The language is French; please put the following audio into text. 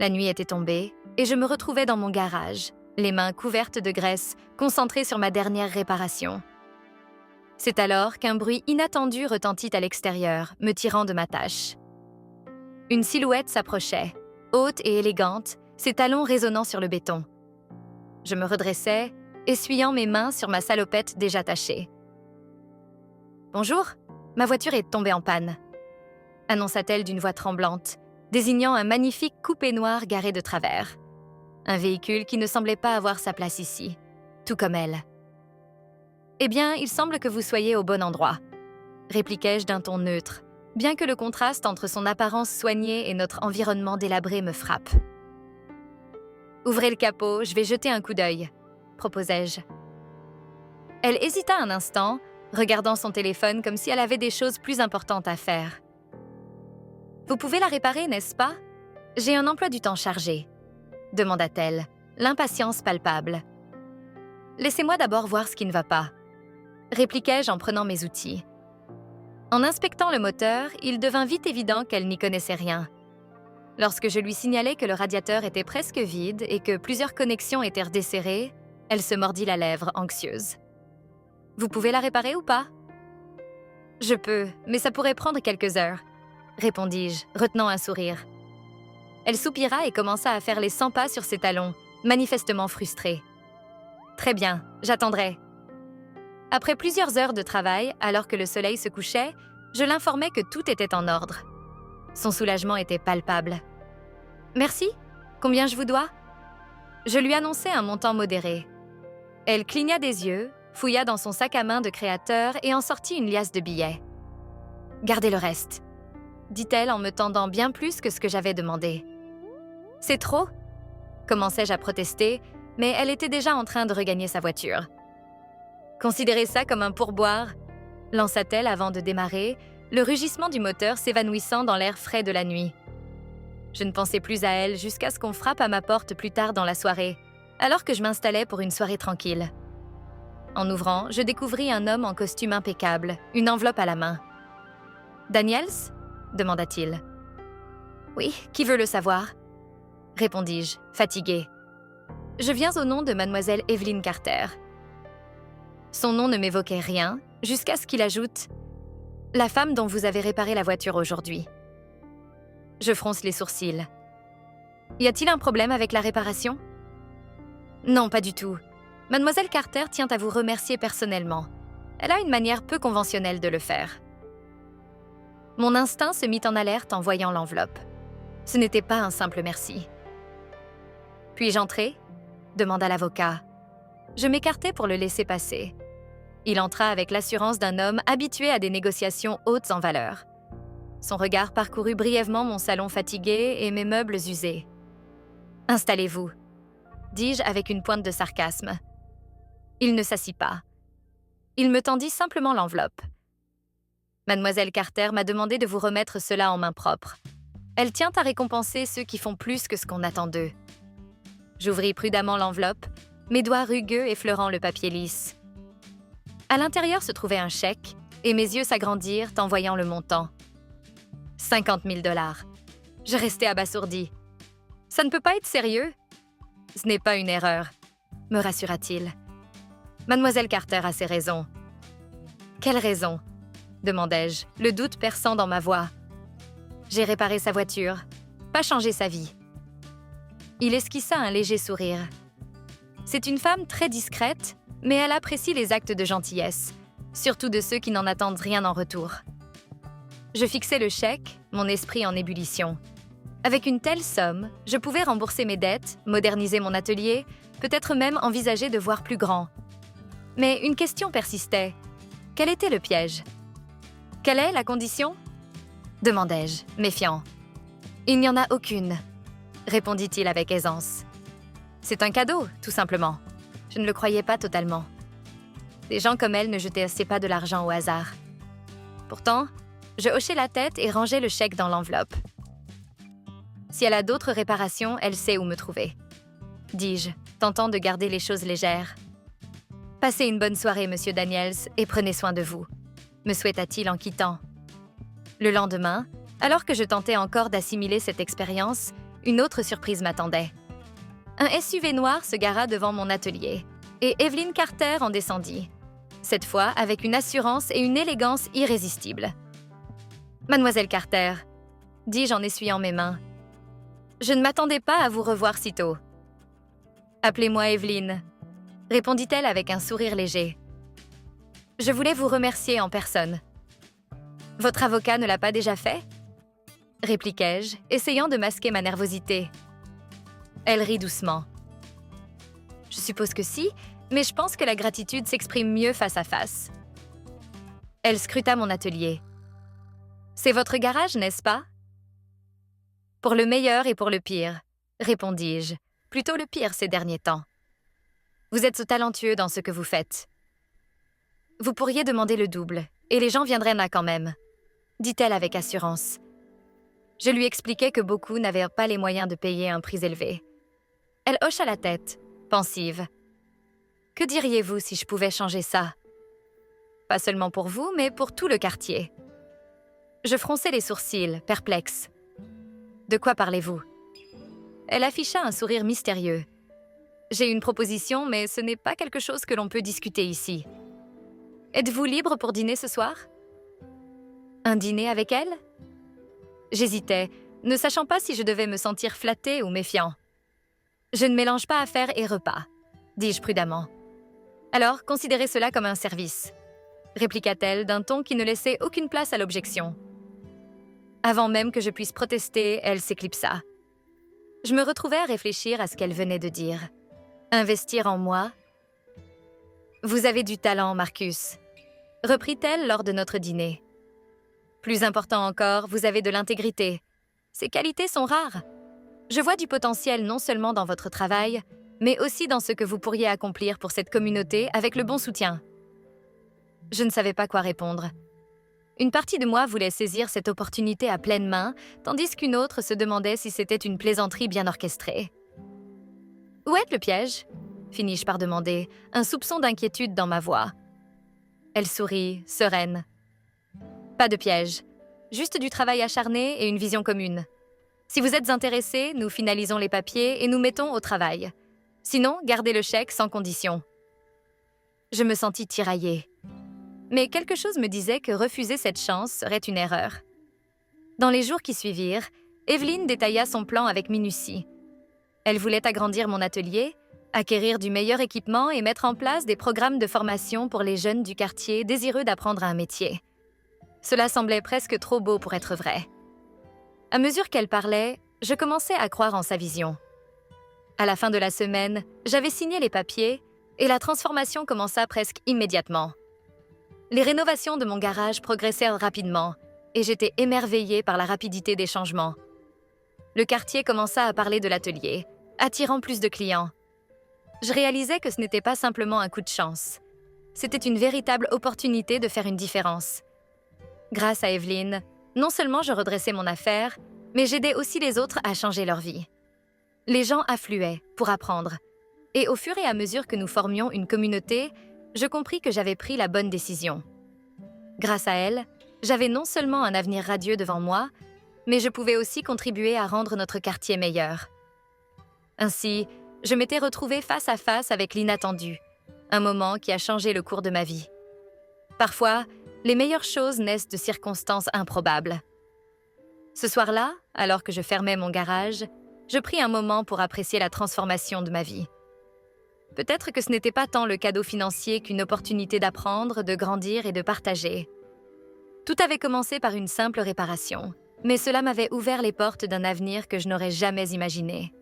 La nuit était tombée et je me retrouvais dans mon garage, les mains couvertes de graisse, concentrée sur ma dernière réparation. C'est alors qu'un bruit inattendu retentit à l'extérieur, me tirant de ma tâche. Une silhouette s'approchait, haute et élégante, ses talons résonnant sur le béton. Je me redressai, essuyant mes mains sur ma salopette déjà tachée. « Bonjour, ma voiture est tombée en panne », annonça-t-elle d'une voix tremblante, désignant un magnifique coupé noir garé de travers. Un véhicule qui ne semblait pas avoir sa place ici, tout comme elle. « Eh bien, il semble que vous soyez au bon endroit », répliquai-je d'un ton neutre, bien que le contraste entre son apparence soignée et notre environnement délabré me frappe. « Ouvrez le capot, je vais jeter un coup d'œil », proposai-je. Elle hésita un instant, regardant son téléphone comme si elle avait des choses plus importantes à faire. « Vous pouvez la réparer, n'est-ce pas? J'ai un emploi du temps chargé », demanda-t-elle, l'impatience palpable. « Laissez-moi d'abord voir ce qui ne va pas », répliquai-je en prenant mes outils. En inspectant le moteur, il devint vite évident qu'elle n'y connaissait rien. Lorsque je lui signalai que le radiateur était presque vide et que plusieurs connexions étaient redesserrées, elle se mordit la lèvre, anxieuse. « Vous pouvez la réparer ou pas? »« Je peux, mais ça pourrait prendre quelques heures, » répondis-je, retenant un sourire. Elle soupira et commença à faire les 100 pas sur ses talons, manifestement frustrée. « Très bien, j'attendrai. » Après plusieurs heures de travail, alors que le soleil se couchait, je l'informai que tout était en ordre. Son soulagement était palpable. « Merci, combien je vous dois ?» Je lui annonçai un montant modéré. Elle cligna des yeux, fouilla dans son sac à main de créateur et en sortit une liasse de billets. « Gardez le reste, » dit-elle en me tendant bien plus que ce que j'avais demandé. « C'est trop ?» commençai-je à protester, mais elle était déjà en train de regagner sa voiture. « Considérez ça comme un pourboire », lança-t-elle avant de démarrer, le rugissement du moteur s'évanouissant dans l'air frais de la nuit. Je ne pensais plus à elle jusqu'à ce qu'on frappe à ma porte plus tard dans la soirée, alors que je m'installais pour une soirée tranquille. En ouvrant, je découvris un homme en costume impeccable, une enveloppe à la main. « Daniels ?» demanda-t-il. « Oui, qui veut le savoir ?» répondis-je, fatiguée. « Je viens au nom de mademoiselle Evelyn Carter. » Son nom ne m'évoquait rien, jusqu'à ce qu'il ajoute « La femme dont vous avez réparé la voiture aujourd'hui. » Je fronce les sourcils. « Y a-t-il un problème avec la réparation ?»« Non, pas du tout. Mademoiselle Carter tient à vous remercier personnellement. Elle a une manière peu conventionnelle de le faire. » Mon instinct se mit en alerte en voyant l'enveloppe. Ce n'était pas un simple merci. « Puis-je entrer ?» demanda l'avocat. Je m'écartai pour le laisser passer. Il entra avec l'assurance d'un homme habitué à des négociations hautes en valeur. Son regard parcourut brièvement mon salon fatigué et mes meubles usés. « Installez-vous », dis-je avec une pointe de sarcasme. Il ne s'assit pas. Il me tendit simplement l'enveloppe. « Mademoiselle Carter m'a demandé de vous remettre cela en main propre. Elle tient à récompenser ceux qui font plus que ce qu'on attend d'eux. » J'ouvris prudemment l'enveloppe, mes doigts rugueux effleurant le papier lisse. À l'intérieur se trouvait un chèque, et mes yeux s'agrandirent en voyant le montant. 50 000 $. Je restai abasourdie. « Ça ne peut pas être sérieux ?»« Ce n'est pas une erreur, » me rassura-t-il. « Mademoiselle Carter a ses raisons. »« Quelles raisons ?» demandai-je, le doute perçant dans ma voix. « J'ai réparé sa voiture, pas changé sa vie. » Il esquissa un léger sourire. C'est une femme très discrète, mais elle apprécie les actes de gentillesse, surtout de ceux qui n'en attendent rien en retour. Je fixai le chèque, mon esprit en ébullition. Avec une telle somme, je pouvais rembourser mes dettes, moderniser mon atelier, peut-être même envisager de voir plus grand. Mais une question persistait. Quel était le piège ? « Quelle est la condition ?» demandai-je, méfiant. « Il n'y en a aucune, » répondit-il avec aisance. « C'est un cadeau, tout simplement. Je ne le croyais pas totalement. Des gens comme elle ne jetaient pas de l'argent au hasard. » Pourtant, je hochai la tête et rangeai le chèque dans l'enveloppe. « Si elle a d'autres réparations, elle sait où me trouver. » dis-je, tentant de garder les choses légères. « Passez une bonne soirée, Monsieur Daniels, et prenez soin de vous. » me souhaita-t-il en quittant. Le lendemain, alors que je tentais encore d'assimiler cette expérience, une autre surprise m'attendait. Un SUV noir se gara devant mon atelier et Evelyn Carter en descendit, cette fois avec une assurance et une élégance irrésistibles. « Mademoiselle Carter », dis-je en essuyant mes mains, « je ne m'attendais pas à vous revoir si tôt. »« Appelez-moi Evelyn », répondit-elle avec un sourire léger. « Je voulais vous remercier en personne. »« Votre avocat ne l'a pas déjà fait ?» répliquai-je, essayant de masquer ma nervosité. Elle rit doucement. « Je suppose que si, mais je pense que la gratitude s'exprime mieux face à face. » Elle scruta mon atelier. « C'est votre garage, n'est-ce pas ?»« Pour le meilleur et pour le pire, » répondis-je, plutôt le pire ces derniers temps. « Vous êtes talentueux dans ce que vous faites. Vous pourriez demander le double, et les gens viendraient là quand même, » dit-elle avec assurance. Je lui expliquai que beaucoup n'avaient pas les moyens de payer un prix élevé. Elle hocha la tête, pensive. « Que diriez-vous si je pouvais changer ça? Pas seulement pour vous, mais pour tout le quartier. » Je fronçai les sourcils, perplexe. « De quoi parlez-vous » Elle afficha un sourire mystérieux. « J'ai une proposition, mais ce n'est pas quelque chose que l'on peut discuter ici. Êtes-vous libre pour dîner ce soir? » Un dîner avec elle? J'hésitais, ne sachant pas si je devais me sentir flatté ou méfiant. « Je ne mélange pas affaires et repas, » dis-je prudemment. « Alors, considérez cela comme un service, » répliqua-t-elle d'un ton qui ne laissait aucune place à l'objection. Avant même que je puisse protester, elle s'éclipsa. Je me retrouvai à réfléchir à ce qu'elle venait de dire. Investir en moi? « Vous avez du talent, Marcus, » reprit-elle lors de notre dîner. Plus important encore, vous avez de l'intégrité. Ces qualités sont rares. Je vois du potentiel non seulement dans votre travail, mais aussi dans ce que vous pourriez accomplir pour cette communauté avec le bon soutien. Je ne savais pas quoi répondre. Une partie de moi voulait saisir cette opportunité à pleine main, tandis qu'une autre se demandait si c'était une plaisanterie bien orchestrée. « Où est le piège ?» finis-je par demander, un soupçon d'inquiétude dans ma voix. Elle sourit, sereine. Pas de piège, juste du travail acharné et une vision commune. Si vous êtes intéressés, nous finalisons les papiers et nous mettons au travail. Sinon, gardez le chèque sans condition. Je me sentis tiraillée. Mais quelque chose me disait que refuser cette chance serait une erreur. Dans les jours qui suivirent, Evelyn détailla son plan avec minutie. Elle voulait agrandir mon atelier, acquérir du meilleur équipement et mettre en place des programmes de formation pour les jeunes du quartier désireux d'apprendre un métier. Cela semblait presque trop beau pour être vrai. À mesure qu'elle parlait, je commençais à croire en sa vision. À la fin de la semaine, j'avais signé les papiers et la transformation commença presque immédiatement. Les rénovations de mon garage progressèrent rapidement et j'étais émerveillée par la rapidité des changements. Le quartier commença à parler de l'atelier, attirant plus de clients. Je réalisais que ce n'était pas simplement un coup de chance. C'était une véritable opportunité de faire une différence. Grâce à Evelyn, non seulement je redressais mon affaire, mais j'aidais aussi les autres à changer leur vie. Les gens affluaient pour apprendre. Et au fur et à mesure que nous formions une communauté, je compris que j'avais pris la bonne décision. Grâce à elle, j'avais non seulement un avenir radieux devant moi, mais je pouvais aussi contribuer à rendre notre quartier meilleur. Ainsi, je m'étais retrouvée face à face avec l'inattendu, un moment qui a changé le cours de ma vie. Parfois, les meilleures choses naissent de circonstances improbables. Ce soir-là, alors que je fermais mon garage, je pris un moment pour apprécier la transformation de ma vie. Peut-être que ce n'était pas tant le cadeau financier qu'une opportunité d'apprendre, de grandir et de partager. Tout avait commencé par une simple réparation, mais cela m'avait ouvert les portes d'un avenir que je n'aurais jamais imaginé.